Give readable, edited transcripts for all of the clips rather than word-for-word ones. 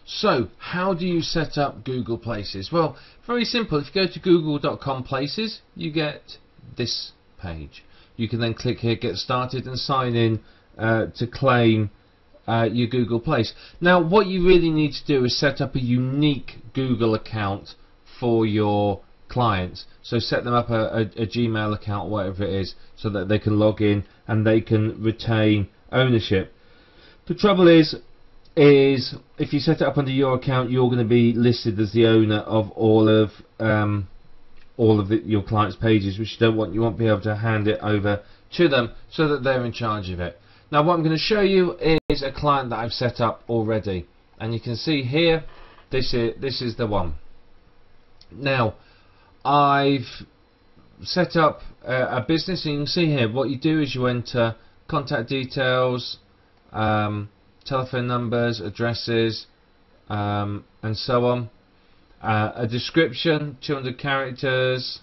So, how do you set up Google Places? Well, very simple. If you go to google.com Places, you get this page. You can then click here, get started, and sign in to claim your Google Place. Now, what you really need to do is set up a unique Google account for your clients. So set them up a Gmail account, whatever it is, so that they can log in and they can retain ownership. The trouble is if you set it up under your account, you're going to be listed as the owner of all of your clients' pages, which you don't want. You won't be able to hand it over to them so that they're in charge of it. Now, what I'm going to show you is a client that I've set up already, and you can see here, this is the one. Now, I've set up a business, and you can see here what you do is you enter contact details, telephone numbers, addresses, and so on. A description, 200 characters.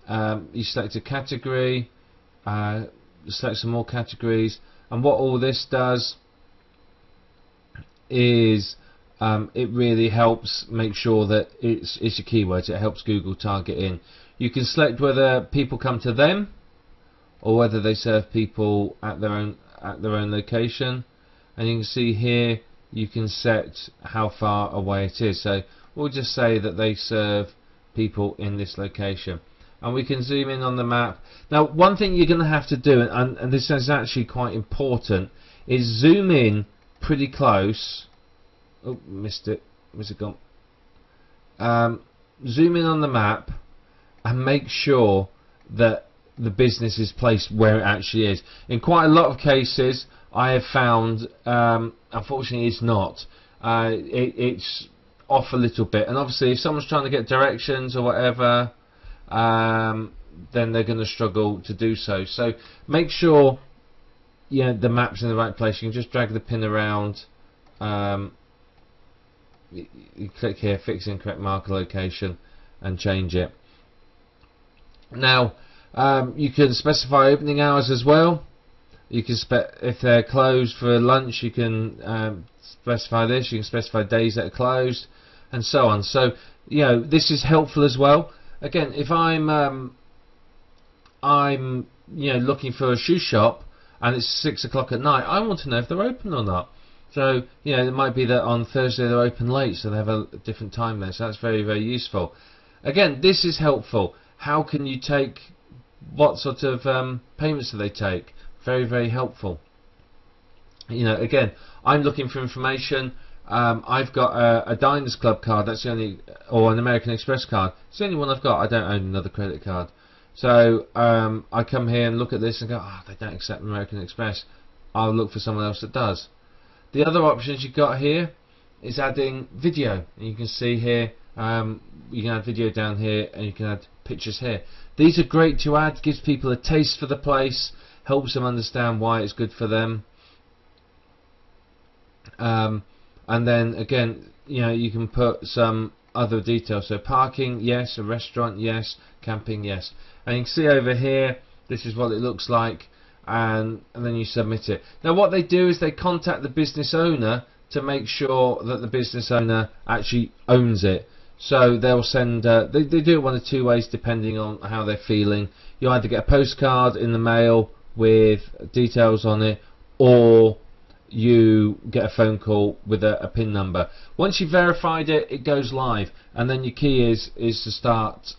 You select a category, select some more categories, and what all this does is it really helps make sure that it's your keywords. It helps Google target in. You can select whether people come to them or whether they serve people at their own location. And you can see here you can set how far away it is. So we'll just say that they serve people in this location, and we can zoom in on the map. Now, one thing you're going to have to do, and this is actually quite important, is zoom in pretty close. Oh, missed it. Where's it gone? Zoom in on the map and make sure that the business is placed where it actually is. In quite a lot of cases, I have found, unfortunately, it's not. It's off a little bit, and obviously, if someone's trying to get directions or whatever, then they're going to struggle to do so. So make sure the map's in the right place. You can just drag the pin around. You click here, fix incorrect marker location, and change it. Now, you can specify opening hours as well. You can if they're closed for lunch, you can specify this. You can specify days that are closed, and so on. So this is helpful as well. Again, if I'm looking for a shoe shop and it's 6 o'clock at night, I want to know if they're open or not. So it might be that on Thursday they're open late, so they have a different time there. So that's very, very useful. Again, this is helpful. How can you take, what sort of payments do they take? Very, very helpful. Again, I'm looking for information. I've got a Diners Club card. That's the only, or an American Express card. It's the only one I've got. I don't own another credit card. So I come here and look at this and go, they don't accept American Express. I'll look for someone else that does. The other options you've got here is adding video. And you can see here, you can add video down here, and you can add pictures here. These are great to add. Gives people a taste for the place. Helps them understand why it's good for them. And then again, you can put some other details. So parking, yes. A restaurant, yes. Camping, yes. And you can see over here, this is what it looks like, and then you submit it. Now, what they do is they contact the business owner to make sure that the business owner actually owns it. So they'll send. They do it one of two ways, depending on how they're feeling. You either get a postcard in the mail with details on it, or you get a phone call with a PIN number. Once you've verified it, it goes live, and then your key is to start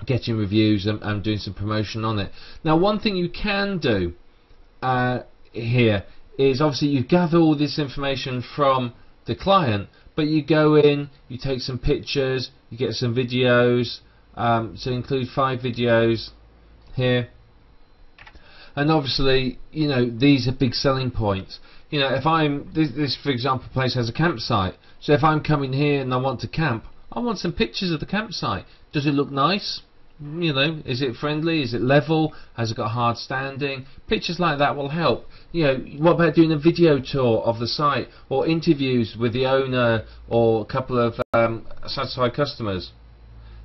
getting reviews and doing some promotion on it. Now, one thing you can do here is obviously you gather all this information from the client, but you go in, you take some pictures, you get some videos, so include 5 videos here. And obviously, these are big selling points. If I'm this for example, place has a campsite. So if I'm coming here and I want to camp, I want some pictures of the campsite. Does it look nice? Is it friendly? Is it level? Has it got hard standing? Pictures like that will help. What about doing a video tour of the site, or interviews with the owner or a couple of satisfied customers?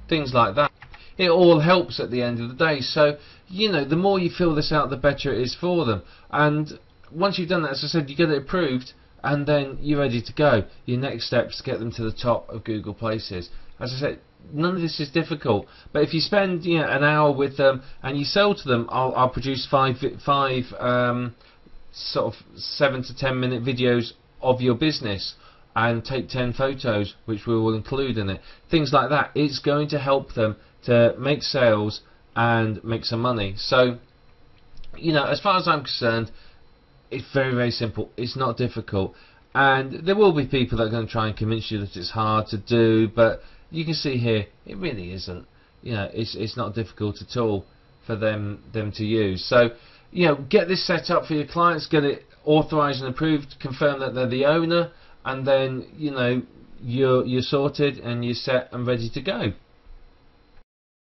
Things like that. It all helps at the end of the day. So the more you fill this out, the better it is for them. And once you've done that, as I said, you get it approved, and then you're ready to go. Your next step is to get them to the top of Google Places. As I said, none of this is difficult, but if you spend an hour with them and you sell to them, I'll produce five sort of 7 to 10 minute videos of your business and take 10 photos which we will include in it. Things like that. It's going to help them to make sales and make some money. So as far as I'm concerned, it's very, very simple. It's not difficult, and there will be people that are going to try and convince you that it's hard to do, but you can see here it really isn't. It's not difficult at all for them to use. So get this set up for your clients, get it authorized and approved, confirm that they're the owner, and then you're sorted and you're set and ready to go.